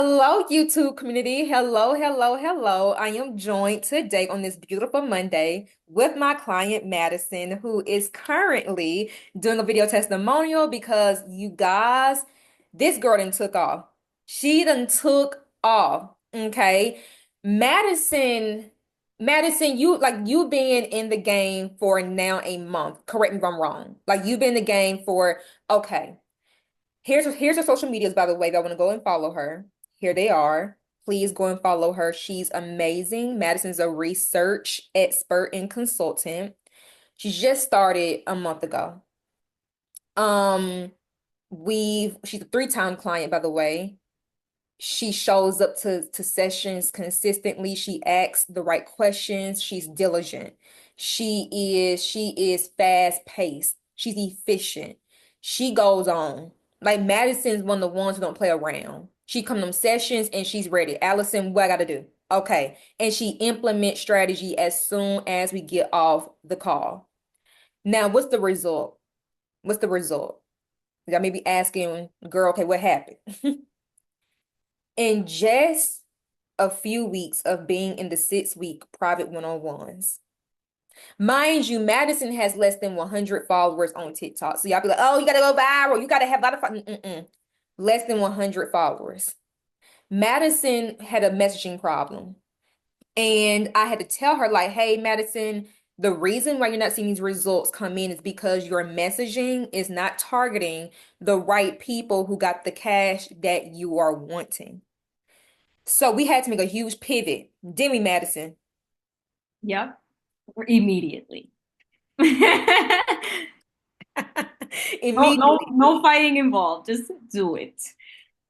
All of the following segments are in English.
Hello, YouTube community. Hello, hello, hello. I am joined today on this beautiful Monday with my client, Madison, who is currently doing a video testimonial because you guys, this girl done took off. She done took off. Okay. Madison, Madison, you've been in the game for now a month. Correct me if I'm wrong. Like you've been in the game for okay. Here's her social medias, by the way, that I want to go and follow her. Here they are. Please go and follow her. She's amazing. Madison's a research expert and consultant. She just started a month ago. Um, she's a three-time client, by the way. She shows up to sessions consistently. She asks the right questions. She's diligent. She is fast-paced. She's efficient. She goes on. Like Madison's one of the ones who don't play around. She come to them sessions and she's ready. Allison, what I gotta do? Okay. And she implements strategy as soon as we get off the call. Now, what's the result? What's the result? Y'all may be asking, girl, okay, what happened? In just a few weeks of being in the 6-week private one-on-ones. Mind you, Madison has less than 100 followers on TikTok. So y'all be like, oh, you gotta go viral. You gotta have a lot of followers. Less than 100 followers. Madison had a messaging problem. And I had to tell her, like, hey, Madison, the reason why you're not seeing these results come in is because your messaging is not targeting the right people who got the cash that you are wanting. So we had to make a huge pivot, didn't we, Madison? Yep, immediately. No, no, Immediately. no fighting involved. Just do it.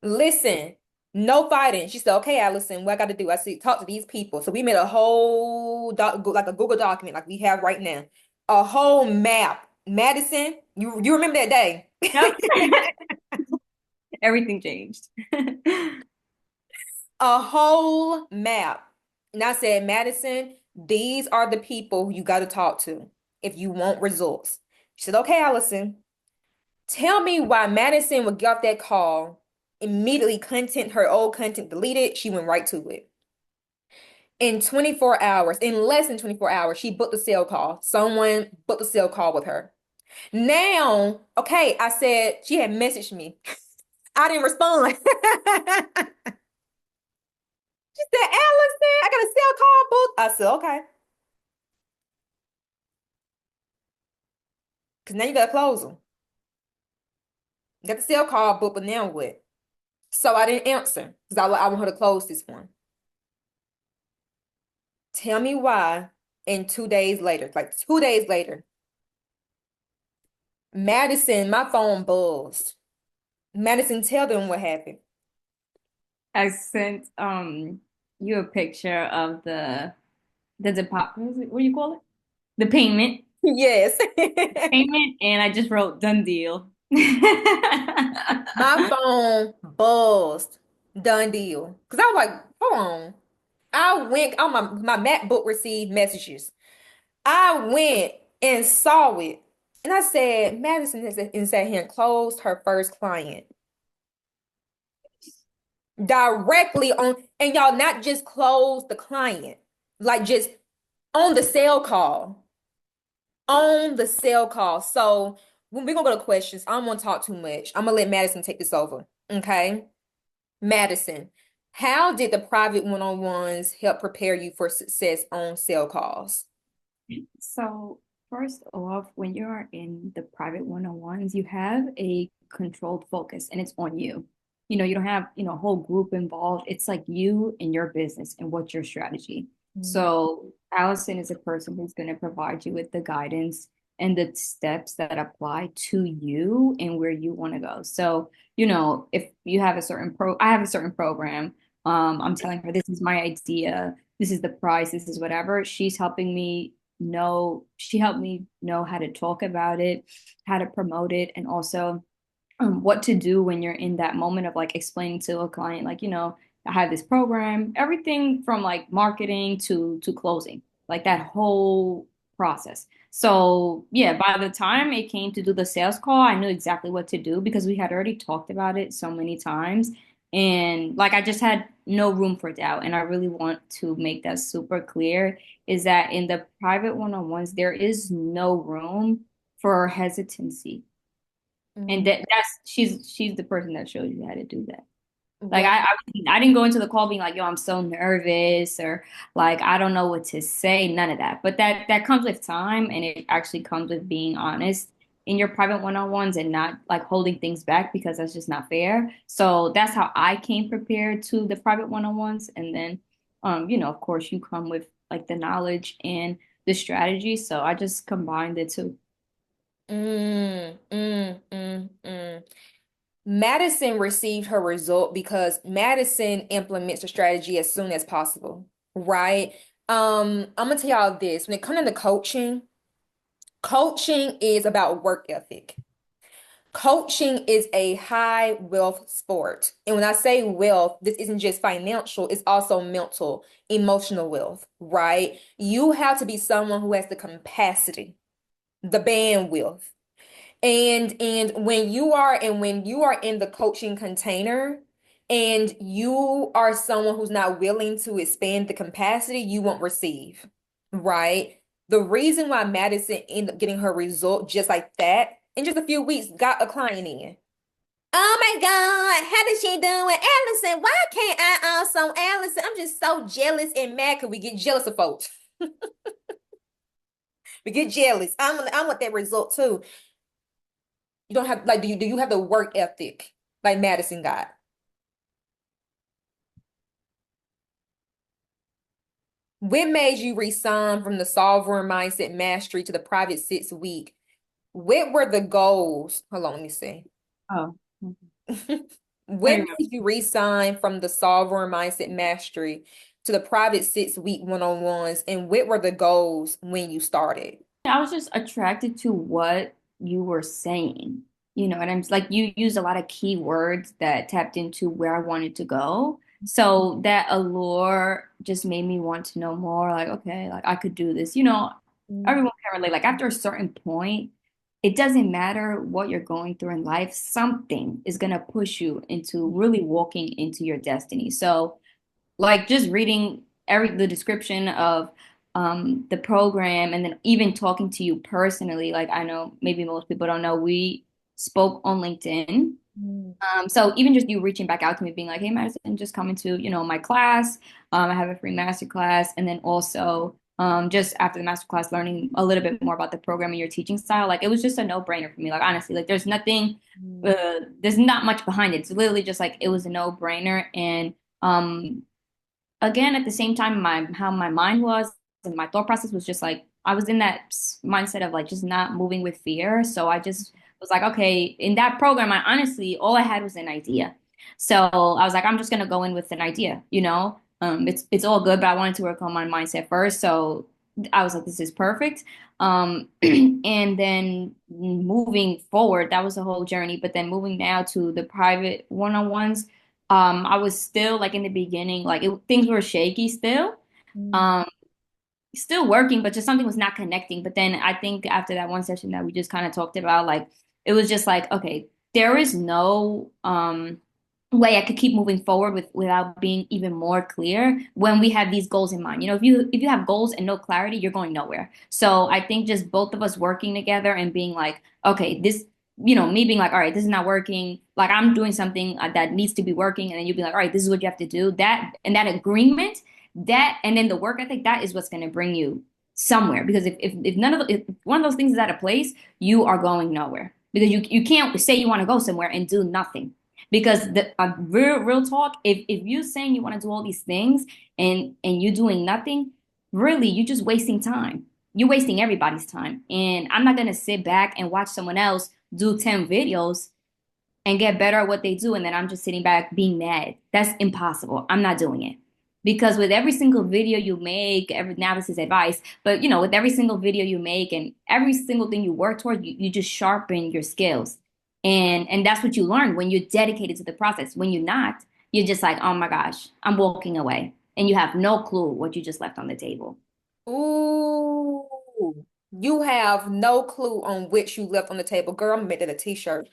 Listen, no fighting. She said, okay, Allison, what I got to do? I see, talk to these people. So we made a whole like a Google document, like we have right now, a whole map. Madison, you remember that day? Yep. Everything changed. A whole map. And I said, Madison, these are the people you got to talk to if you want results. She said, okay, Allison. Tell me why Madison would get off that call, immediately content, her old content deleted. She went right to it. In 24 hours, in less than 24 hours, she booked a sale call. Someone booked a sale call with her. Now, okay, I said she had messaged me. I didn't respond. She said, Allison, I got a sale call booked. I said, okay. Because now you got to close them. You got the sale call booked, but now what? So I didn't answer because I want her to close this one. Tell me why. And 2 days later, like 2 days later, Madison, my phone buzzed. Madison, tell them what happened. I sent you a picture of the deposit. What do you call it? The payment. Yes. Payment, and I just wrote done deal. My phone buzzed. Done deal. Because I was like, hold on. I went on my MacBook received messages. I went and saw it. And I said, Madison has and sat here and closed her first client directly on, and y'all not just close the client, like just on the sale call. On the sale call. So when we're gonna go to questions, I don't want to talk too much. I'm gonna let Madison take this over. Okay. Madison, how did the private one-on-ones help prepare you for success on sale calls? So, first off, when you're in the private one-on-ones, you have a controlled focus and it's on you. You don't have, a whole group involved. It's like you and your business and what's your strategy. Mm. So, Allison is a person who's going to provide you with the guidance and the steps that apply to you and where you want to go. So, if you have I have a certain program, I'm telling her this is my idea, this is the price, this is whatever. She helped me know how to talk about it, how to promote it, and also what to do when you're in that moment of like explaining to a client, like, I have this program, everything from like marketing to closing, like that whole process. So yeah, by the time it came to do the sales call, I knew exactly what to do because we had already talked about it so many times. And like I just had no room for doubt. And I really want to make that super clear is that in the private one-on-ones, there is no room for hesitancy. And Mm, that's she's the person that shows you how to do that. Like well, I didn't go into the call being like, yo, I'm so nervous or like I don't know what to say, none of that. But that comes with time and it actually comes with being honest in your private one-on-ones and not like holding things back because that's just not fair. So that's how I came prepared to the private one-on-ones. And then of course you come with like the knowledge and the strategy. So I just combined the two. mm. Madison received her result because Madison implements the strategy as soon as possible, right? I'm gonna tell y'all this. When it comes to coaching, coaching is about work ethic. Coaching is a high wealth sport. And when I say wealth, this isn't just financial, it's also mental, emotional wealth, right? You have to be someone who has the capacity, the bandwidth. And when you are in the coaching container and you are someone who's not willing to expand the capacity, you won't receive, right? The reason why Madison ended up getting her result just like that in just a few weeks got a client in. Oh my God, how did she do it? Allison, why can't I also, Allison? I'm just so jealous and mad because we get jealous of folks. We get jealous. I want that result too. You don't have like do you have the work ethic like Madison got? What made you resign from the sovereign mindset mastery to the private 6 week? What were the goals? Hold on, let me see. Oh. What made you resign from the sovereign mindset mastery to the private 6 week one-on-ones? And what were the goals when you started? I was just attracted to what you were saying. You know, and I'm like you used a lot of key words that tapped into where I wanted to go. So that allure just made me want to know more. Like, okay, like I could do this. Mm, Everyone can relate. Like after a certain point, it doesn't matter what you're going through in life, something is gonna push you into really walking into your destiny. So like just reading the description of the program and then even talking to you personally, like I know maybe most people don't know, we spoke on LinkedIn. mm, So even just you reaching back out to me, being like, "Hey, Madison, just coming to my class. I have a free master class," and then also just after the master class, learning a little bit more about the program and your teaching style. Like it was just a no-brainer for me. Like honestly, like mm, there's not much behind it. It's literally just like it was a no-brainer, and um, again, at the same time, my mind was and my thought process was just like I was in that mindset of like just not moving with fear. So I just was like, okay, in that program, I honestly all I had was an idea. So I was like, I'm just gonna go in with an idea, you know. It's all good, but I wanted to work on my mindset first. So I was like, this is perfect. And then moving forward, that was a whole journey. But then moving now to the private one-on-ones, I was still like in the beginning, like things were shaky still. mm, Um, Still working, but just something was not connecting. But then I think after that one session that we just kind of talked about, like it was just like, okay, there is no way I could keep moving forward without being even more clear when we have these goals in mind. If you have goals and no clarity, you're going nowhere. So I think just both of us working together and being like, okay, this, me being like, all right, this is not working. Like I'm doing something that needs to be working, and then you be like, all right, this is what you have to do. That and that agreement that and then the work ethic that is what's going to bring you somewhere because if none of if one of those things is out of place you are going nowhere because you can't say you want to go somewhere and do nothing because the real talk if you saying you want to do all these things and you doing nothing really you're just wasting time, you're wasting everybody's time, and I'm not going to sit back and watch someone else do 10 videos and get better at what they do. And then I'm just sitting back being mad. That's impossible. I'm not doing it. Because with every single video you make, now this is advice, but with every single video you make and every single thing you work toward, you just sharpen your skills. And that's what you learn when you're dedicated to the process. When you're not, you're just like, oh my gosh, I'm walking away. And you have no clue what you just left on the table. Ooh, you have no clue on which you left on the table. Girl, I'm gonna make that a t-shirt.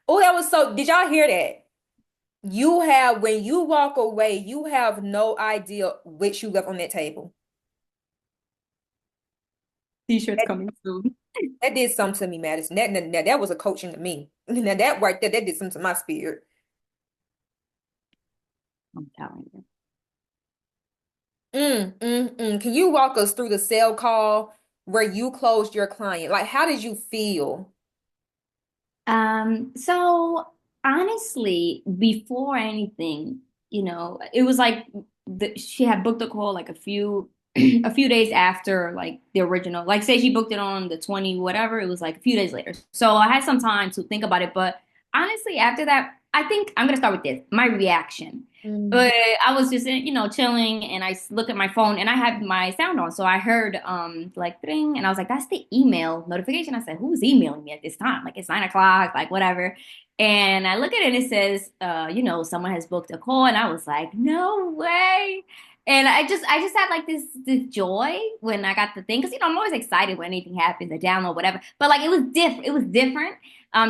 Oh, that was so, did y'all hear that? You have, when you walk away, you have no idea what you left on that table. T-shirts That, coming soon. that did something to me, Madison. That was a coaching to me. Now that right there, that did something to my spirit. I'm telling you. Can you walk us through the sale call where you closed your client? Like, how did you feel? So honestly, before anything, it was like she had booked a call like a few a few days after like the original. Like say she booked it on the 20 whatever, it was like a few days later. So I had some time to think about it, but honestly, after that, I think I'm gonna start with this, my reaction. Mm. But I was just, chilling and look at my phone and I had my sound on. So I heard like ding and I was like, that's the email notification. I said, who's emailing me at this time? Like it's 9 o'clock, like whatever. And I look at it and it says, someone has booked a call. And I was like, no way. And I just had like this joy when I got the thing because I'm always excited when anything happens, a download, whatever. But like it was different,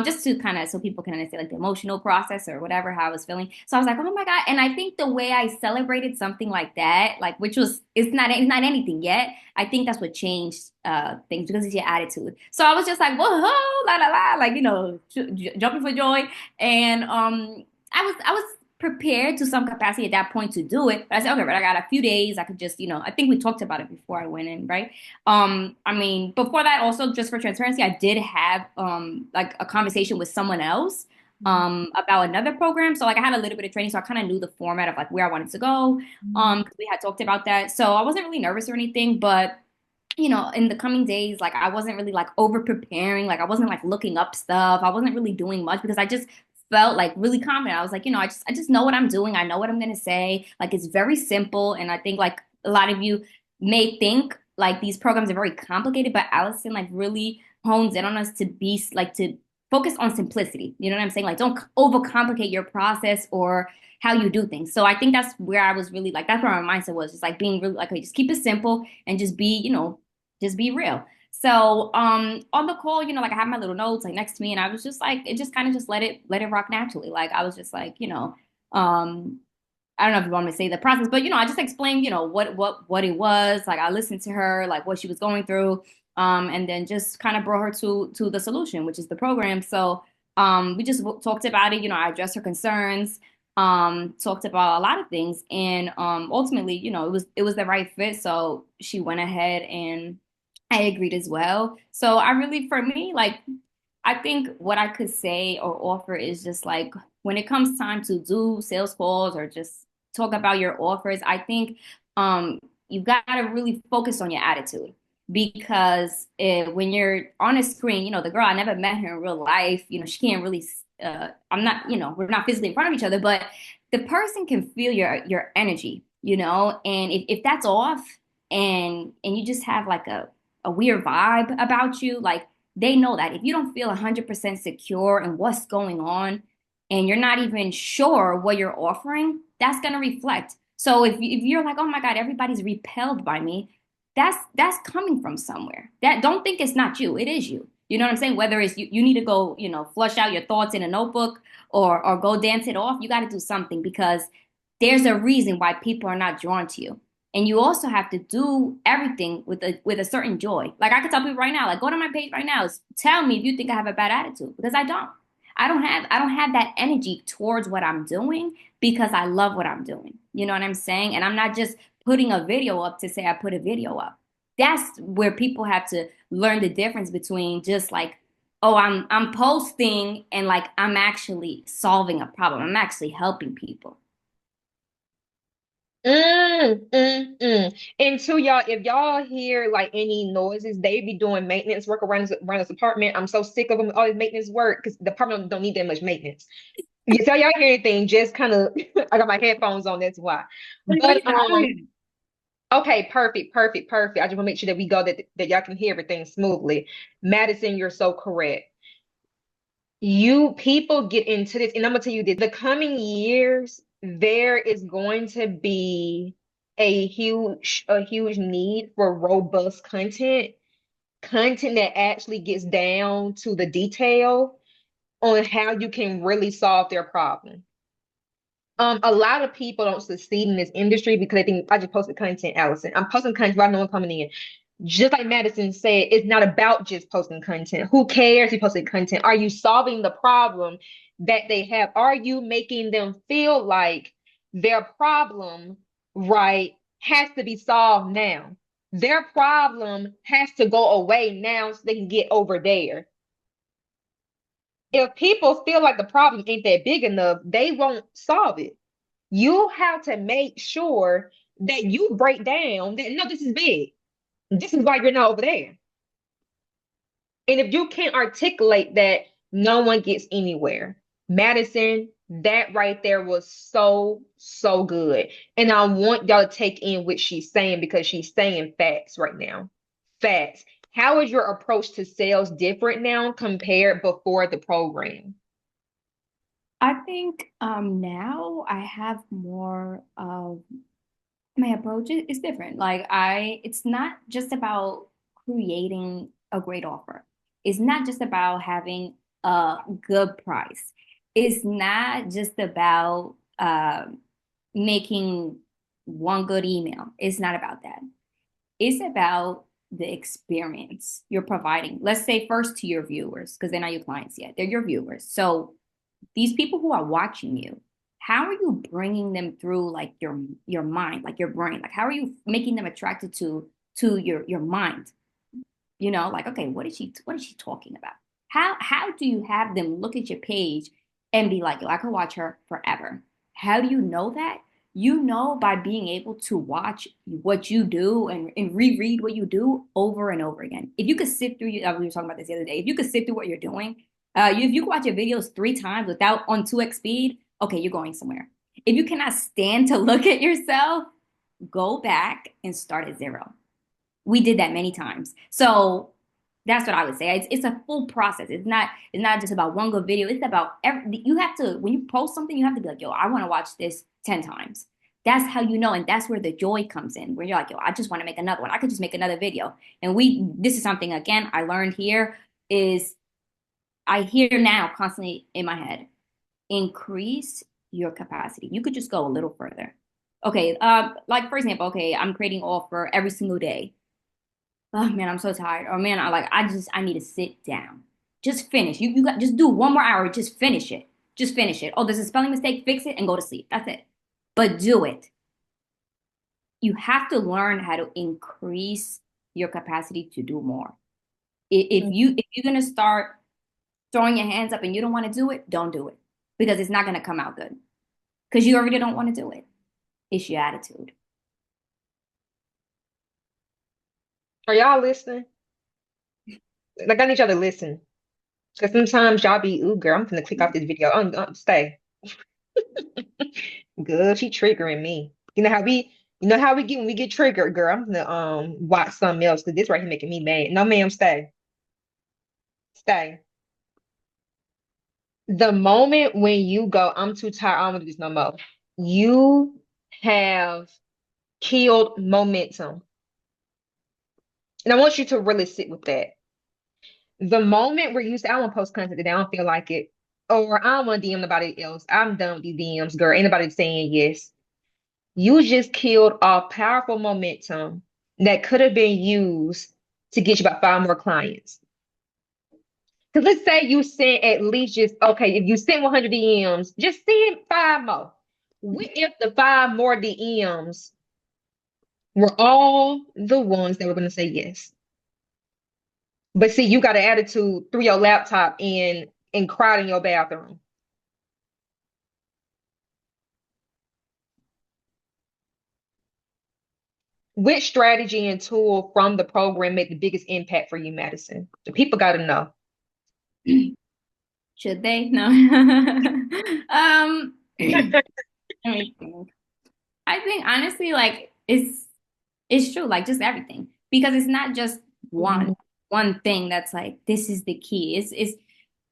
just to kind of so people can understand like the emotional process or whatever how I was feeling. So I was like, oh my God. And I think the way I celebrated something like that, like which was it's not anything yet. I think that's what changed things because it's your attitude. So I was just like, whoa, la la la, like jumping for joy. And I was prepared to some capacity at that point to do it. But I said, okay, but I got a few days. I could just, I think we talked about it before I went in, right? I mean, before that, also just for transparency, I did have like a conversation with someone else about another program. So like I had a little bit of training, so I kind of knew the format of like where I wanted to go. 'Cause we had talked about that. So I wasn't really nervous or anything, but in the coming days, like I wasn't really like over preparing, like I wasn't like looking up stuff. I wasn't really doing much because I just felt like really confident. I was like, I just know what I'm doing. I know what I'm gonna say. Like it's very simple. And I think like a lot of you may think like these programs are very complicated, but Allison like really hones in on us to be like to focus on simplicity. You know what I'm saying? Like don't overcomplicate your process or how you do things. So I think that's where I was really like that's where my mindset was just like being really like okay, just keep it simple and just be real. So on the call, like I have my little notes like next to me and I was just like it just kind of just let it rock naturally. Like I was just like, I don't know if you want me to say the process, but I just explained, what it was. Like I listened to her, like what she was going through, and then just kind of brought her to the solution, which is the program. So we just talked about it. I addressed her concerns, talked about a lot of things, and ultimately, it was the right fit. So she went ahead and I agreed as well. So I really, for me, like I think what I could say or offer is just like when it comes time to do sales calls or just talk about your offers, I think you got to really focus on your attitude because when you're on a screen, the girl I never met her in real life, she can't really I'm not, we're not physically in front of each other, but the person can feel your energy, and if that's off and you just have like a weird vibe about you, like they know that if you don't feel 100% secure in what's going on and you're not even sure what you're offering, that's going to reflect. So if you're like, oh my God, everybody's repelled by me, that's coming from somewhere. That don't think it's not you, it is you. You know what I'm saying? Whether it's you need to go, flush out your thoughts in a notebook or go dance it off, you got to do something because there's a reason why people are not drawn to you. And you also have to do everything with a certain joy. Like I could tell people right now, like go to my page right now, tell me if you think I have a bad attitude because I don't. I don't have that energy towards what I'm doing because I love what I'm doing. You know what I'm saying? And I'm not just putting a video up to say I put a video up. That's where people have to learn the difference between just like, oh, I'm posting and like I'm actually solving a problem. I'm actually helping people. And to y'all, if y'all hear like any noises, they be doing maintenance work around this apartment. I'm so sick of them, all this maintenance work because the apartment don't need that much maintenance. Yeah, so y'all hear anything, just kind of I got my headphones on, that's why. What But is that? okay, perfect, perfect, perfect. I just want to make sure that we go that y'all can hear everything smoothly. Madison, you're so correct. You people get into this, and I'm gonna tell you this, the coming years, there is going to be a huge need for robust content that actually gets down to the detail on how you can really solve their problem. A lot of people don't succeed in this industry because they think I just posted content, Allison. I'm posting content, right? No one coming in. Just like Madison said, it's not about just posting content. Who cares if you posted content? Are you solving the problem that they have? Are you making them feel like their problem, right, has to be solved now? Their problem has to go away now so they can get over there. If people feel like the problem ain't that big enough, they won't solve it. You have to make sure that you break down that no, this is big. This is why you're not over there. And if you can't articulate that, no one gets anywhere. Madison, that right there was so, so good. And I want y'all to take in what she's saying because she's saying facts right now. Facts. How is your approach to sales different now compared before the program? I think now I have more of my approach is different. Like it's not just about creating a great offer. It's not just about having a good price. It's not just about making one good email. It's not about that. It's about the experience you're providing. Let's say first to your viewers, because they're not your clients yet. They're your viewers. So these people who are watching you, how are you bringing them through like your mind, like your brain? Like how are you making them attracted to your mind? You know, like okay, what is she talking about? How do you have them look at your page and be like, yo, I could watch her forever? How do you know that? You know by being able to watch what you do and reread what you do over and over again. If you could sit through, we were talking about this the other day. If you could sit through what you're doing, if you could watch your videos 3 times without on 2x speed, okay, you're going somewhere. If you cannot stand to look at yourself, go back and start at zero. We did that many times. So that's what I would say. It's a full process. It's not just about one good video. It's about you have to when you post something, you have to be like, yo, I want to watch this 10 times. That's how you know, and that's where the joy comes in, where you're like, yo, I just want to make another one. I could just make another video. And this is something again I learned here is I hear now constantly in my head, increase your capacity. You could just go a little further. Okay, like for example, okay, I'm creating offer every single day. Oh man, I'm so tired. Or man, I need to sit down. Just finish. You got just do 1 more hour. Just finish it. Just finish it. Oh, there's a spelling mistake. Fix it and go to sleep. That's it. But do it. You have to learn how to increase your capacity to do more. If you're gonna start throwing your hands up and you don't want to do it, don't do it because it's not gonna come out good because you already don't want to do it. It's your attitude. Are y'all listening? Like I need y'all to listen. Because sometimes y'all be, ooh, girl, I'm gonna click off this video. Stay. Good, she triggering me. You know how we get when we get triggered, girl. I'm gonna watch something else because this right here making me mad. No, ma'am, stay. Stay. The moment when you go, I'm too tired, I don't want to do this no more. You have killed momentum. And I want you to really sit with that. The moment where you say, I want to post content today, I don't feel like it, or I don't want to DM nobody else. I'm done with these DMs, girl. Ain't nobody saying yes. You just killed off powerful momentum that could have been used to get you about 5 more clients. Because let's say you sent at least just, okay, if you sent 100 DMs, just send 5 more. What if the 5 more DMs were all the ones that were going to say yes? But see, you got an attitude through your laptop and cried in your bathroom. Which strategy and tool from the program made the biggest impact for you, Madison? The people got to know. Should they? No. Let me think. I think honestly, like it's true, like just everything. Because it's not just one Mhm. one thing that's like this is the key.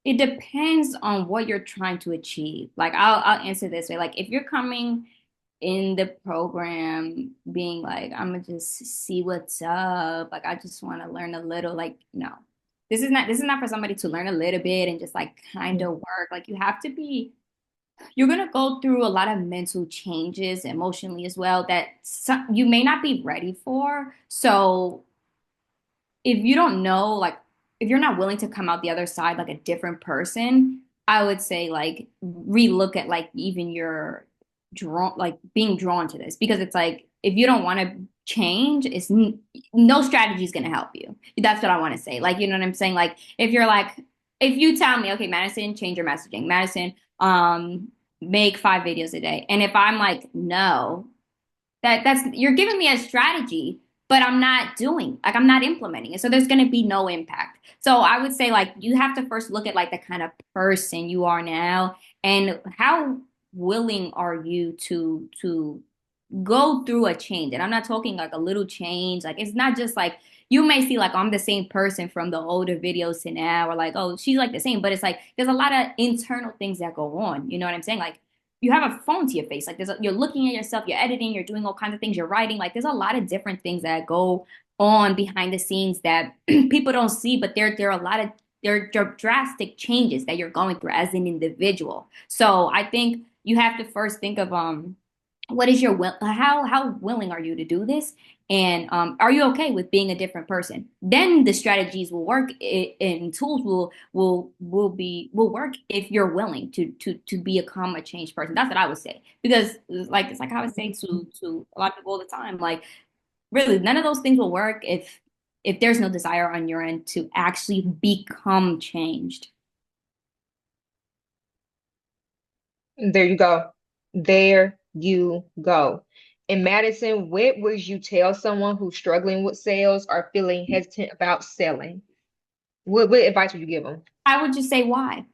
It depends on what you're trying to achieve. Like I'll answer this way. Like if you're coming in the program being like, I'm gonna just see what's up, like I just want to learn a little, like no. This is not for somebody to learn a little bit and just like kind of work. Like you have to be you're going to go through a lot of mental changes emotionally as well that you may not be ready for. So if you don't know, like, if you're not willing to come out the other side like a different person, I would say like relook at like even your drawn, like being drawn to this, because it's like if you don't want to change, no strategy is going to help you. That's what I want to say. Like, you know what I'm saying? Like, if you're like, if you tell me, okay, Madison, change your messaging, Madison, make 5 videos a day, and if I'm like, no, that's you're giving me a strategy, but I'm not doing, like, I'm not implementing it. So there's going to be no impact. So I would say like you have to first look at like the kind of person you are now, and how willing are you to go through a change. And I'm not talking like a little change. Like, it's not just like you may see like I'm the same person from the older videos to now, or like, oh, she's like the same, but it's like there's a lot of internal things that go on. You know what I'm saying? Like, you have a phone to your face. Like, you're looking at yourself, you're editing, you're doing all kinds of things, you're writing. Like, there's a lot of different things that go on behind the scenes that people don't see, but there are a lot of there are drastic changes that you're going through as an individual. So I think you have to first think of what is your will, how willing are you to do this, and are you okay with being a different person? Then the strategies will work, and tools will work if you're willing to become a changed person. That's what I would say, because like it's like I would say to a lot of people all the time, like, really none of those things will work if there's no desire on your end to actually become changed. There you go. There you go. And Madison, what would you tell someone who's struggling with sales or feeling hesitant about selling? What advice would you give them? I would just say why.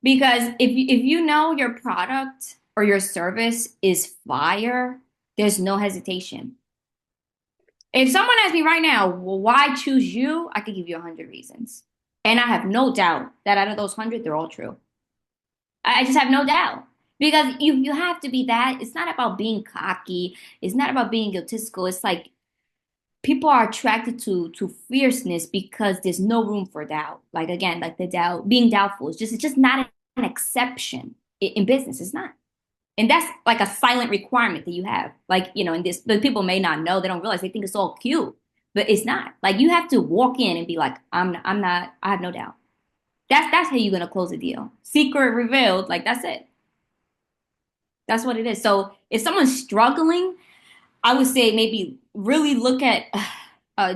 Because if you know your product or your service is fire, there's no hesitation. If someone asks me right now, well, why choose you? I could give you 100 reasons. And I have no doubt that out of those 100, they're all true. I just have no doubt. Because you have to be that. It's not about being cocky. It's not about being egotistical. It's like people are attracted to fierceness because there's no room for doubt. Like, again, like the doubt, being doubtful is just, it's just not an exception in business. It's not. And that's like a silent requirement that you have. Like, in this, but people may not know, they don't realize, they think it's all cute, but it's not. Like, you have to walk in and be like, I'm not, I have no doubt. That's how you're gonna close a deal. Secret revealed, like, that's it. That's what it is. So if someone's struggling, I would say maybe really look at,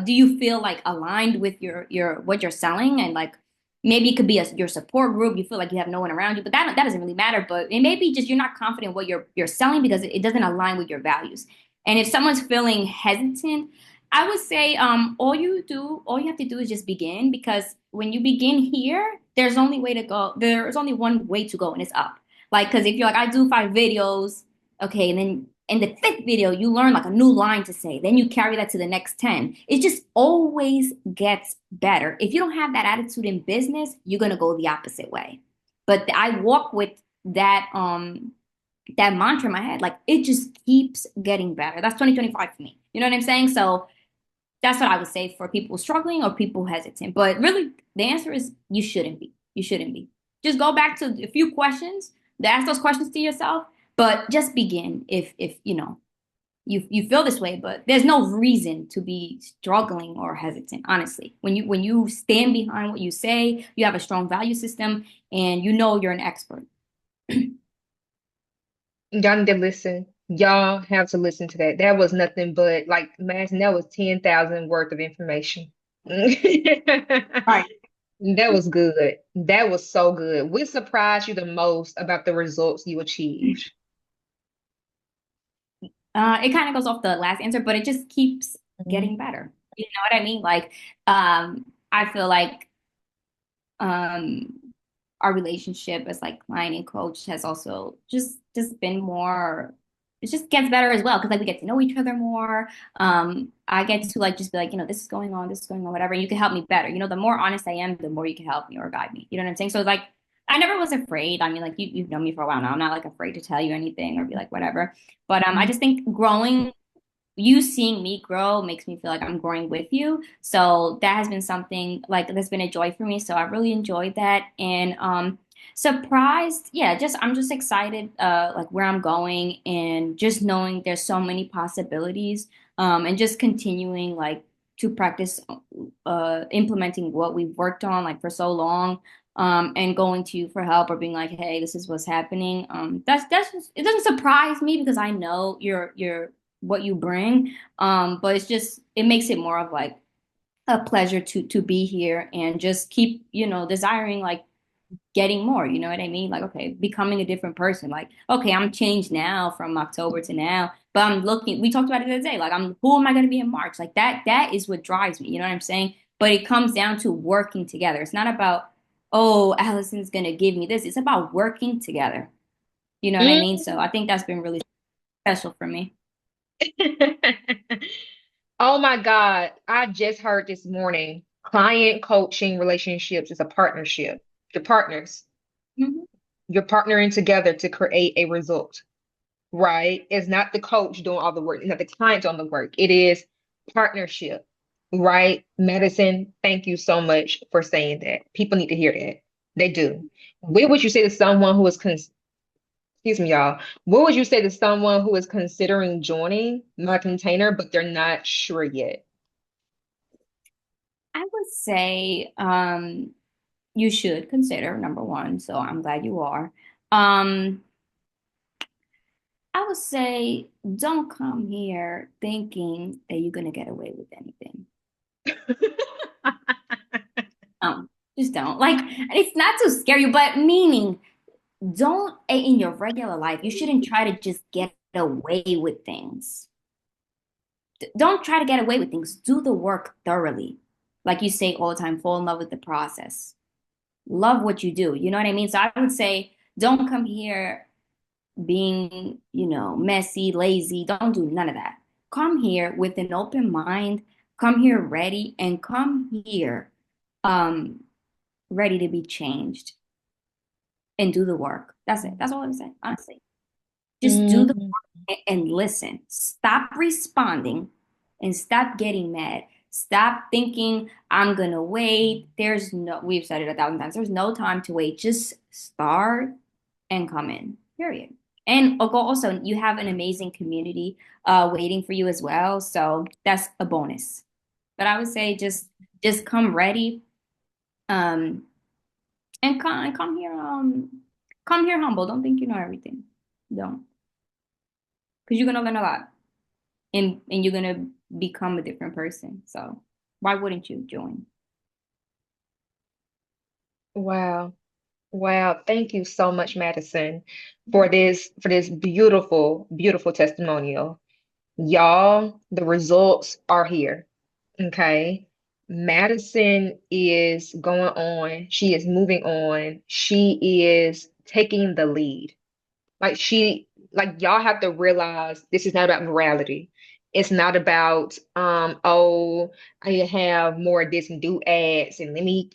do you feel like aligned with your what you're selling, and like maybe it could be your support group. You feel like you have no one around you, but that doesn't really matter. But it may be just you're not confident what you're selling because it doesn't align with your values. And if someone's feeling hesitant, I would say all you have to do is just begin, because when you begin here, there's only way to go. There's only one way to go, and it's up. Like, because if you're like, I do 5 videos, okay, and then in the fifth video, you learn like a new line to say. Then you carry that to the next 10. It just always gets better. If you don't have that attitude in business, you're gonna go the opposite way. But I walk with that mantra in my head. Like, it just keeps getting better. That's 2025 for me. You know what I'm saying? So that's what I would say for people struggling or people hesitant. But really, the answer is you shouldn't be. You shouldn't be. Just go back to a few questions, ask those questions to yourself, but just begin if you feel this way. But there's no reason to be struggling or hesitant, honestly. When you stand behind what you say, you have a strong value system, and you know you're an expert. Y'all need to listen. Y'all have to listen to that. That was nothing but like Madison, that was 10,000 worth of information. Right. That was good. That was so good. What surprised you the most about the results you achieved? It kind of goes off the last answer, but it just keeps Mhm. getting better. You know what I mean? Like, I feel like um our relationship as like client and coach has also just been more, it just gets better as well, because like we get to know each other more. I get to like just be like, this is going on, this is going on, whatever, and you can help me better. The more honest I am, the more you can help me or guide me. You know what I'm saying? So like, I never was afraid. I mean, like, you've known me for a while now. I'm not like afraid to tell you anything or be like whatever. But I just think growing, you seeing me grow makes me feel like I'm growing with you. So that has been something like that's been a joy for me. So I really enjoyed that. And Surprised, yeah, just I'm just excited like where I'm going and just knowing there's so many possibilities and just continuing like to practice implementing what we've worked on like for so long and going to you for help or being like, hey, this is what's happening. That's just, it doesn't surprise me because I know you're what you bring. But it's just it makes it more of like a pleasure to be here and just keep, desiring like getting more, you know what I mean? Like, okay, becoming a different person. Like, okay, I'm changed now from October to now, but I'm looking, we talked about it the other day. Like, who am I going to be in March? Like that is what drives me. You know what I'm saying? But it comes down to working together. It's not about, oh, Allison's going to give me this. It's about working together. You know what I mean? So I think that's been really special for me. Oh my God. I just heard this morning, client coaching relationships is a partnership. You're partners. Mhm. You're partnering together to create a result, right? It's not the coach doing all the work, it's not the client doing the work. It is partnership, right? Madison, thank you so much for saying that. People need to hear that. They do. What would you say to someone who is excuse me, y'all. What would you say to someone who is considering joining my container, but they're not sure yet? I would say you should consider number one. So I'm glad you are. Um, I would say don't come here thinking that you're gonna get away with anything. Just don't. Like, it's not to scare you, but meaning don't in your regular life, you shouldn't try to just get away with things. Don't try to get away with things. Do the work thoroughly. Like you say all the time, fall in love with the process. Love what you do. You know what I mean? So I would say don't come here being, messy, lazy. Don't do none of that. Come here with an open mind. Come here ready and come here um ready to be changed and do the work. That's it. That's all I'm saying, honestly. Just do the Mm, work and listen. Stop responding and stop getting mad. Stop thinking I'm gonna wait. We've said it 1,000 times. There's no time to wait. Just start and come in. Period. And also, you have an amazing community waiting for you as well. So that's a bonus. But I would say just come ready. Um, and come here humble. Don't think you know everything. Don't. Because you're gonna learn a lot. And you're gonna become a different person. So why wouldn't you join? wow. Wow. Thank you so much, Madison, for this beautiful, beautiful testimonial. Y'all, the results are here. Okay. Madison is going on. She is moving on. She is taking the lead. Like y'all have to realize this is not about morality. It's not about oh, I need to have more of this and do ads and let me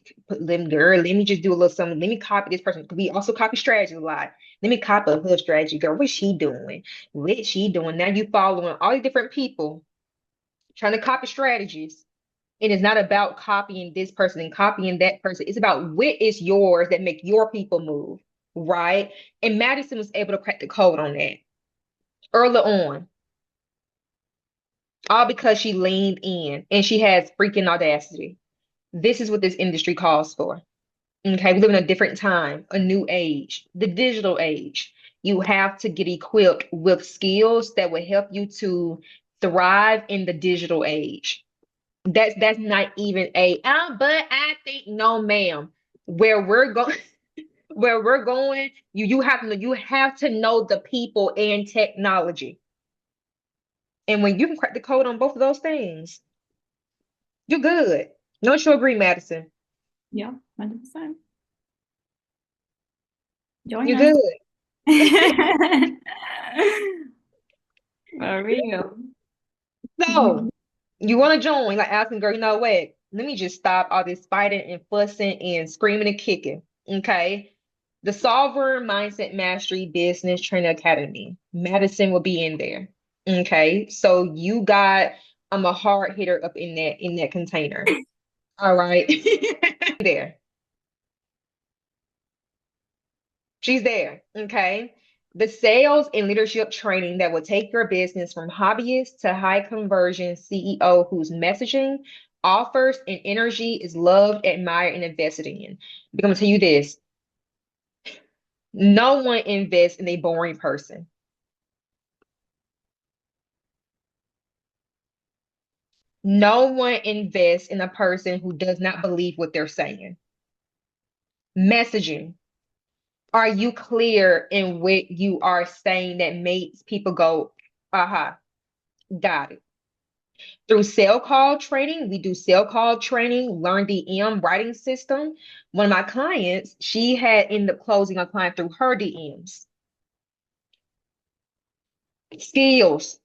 just do a little something. Let me copy this person. We also copy strategy a lot. Let me copy her strategy, girl. What's she doing? What's she doing? Now you following all these different people trying to copy strategies. And it's not about copying this person and copying that person. It's about what is yours that make your people move, right? And Madison was able to crack the code on that early on, all because she leaned in and she has freaking audacity. This is what this industry calls for. Okay, we live in a different time, a new age, the digital age. You have to get equipped with skills that will help you to thrive in the digital age. That's not even but I think no, ma'am. Where we're going, where we're going, you have to know the people and technology. And when you can crack the code on both of those things, you're good. Don't you agree, Madison? Yeah, 100%. Join You're us. good. For real. So you want to join, like asking, girl, you know what? Let me just stop all this fighting and fussing and screaming and kicking. Okay. The Solver Mindset Mastery Business Training Academy. Madison will be in there. Okay. So you got a hard hitter up in that container. All right. There. She's there. Okay. The sales and leadership training that will take your business from hobbyist to high conversion CEO whose messaging, offers, and energy is loved, admired, and invested in. I'm going to tell you this: no one invests in a boring person. No one invests in a person who does not believe what they're saying. Messaging. Are you clear in what you are saying that makes people go, aha, got it? Through sale call training, we do sale call training, learn the writing system. One of my clients, she had ended up closing a client through her DMs. Skills.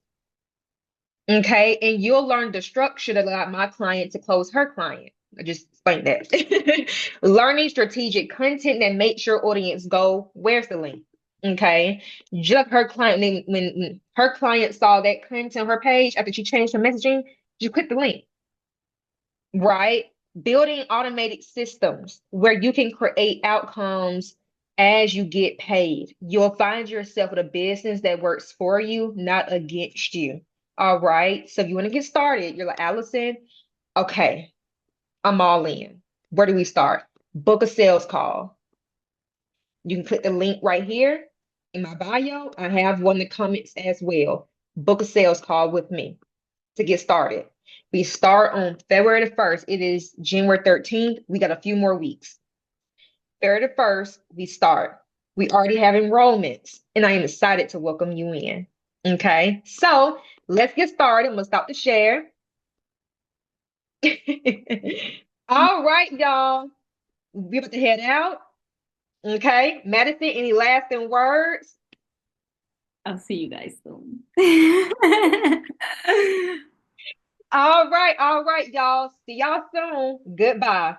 Okay. And you'll learn the structure that allowed my client to close her client. I just explained that. Learning strategic content that makes your audience go, where's the link? Okay. Just like her client, when her client saw that content on her page after she changed her messaging, you click the link, right? Building automated systems where you can create outcomes as you get paid. You'll find yourself with a business that works for you, not against you. All right. So if you want to get started, you're like, Allison, okay, I'm all in. Where do we start? Book a sales call. You can click the link right here in my bio. I have one in the comments as well. Book a sales call with me to get started. We start on February the 1st. It is January 13th. We got a few more weeks. February the 1st, we start. We already have enrollments, and I am excited to welcome you in. Okay, so let's get started. I'm gonna stop the share. All right, y'all. We're about to head out. Okay, Madison, any lasting words? I'll see you guys soon. All right, y'all. See y'all soon. Goodbye.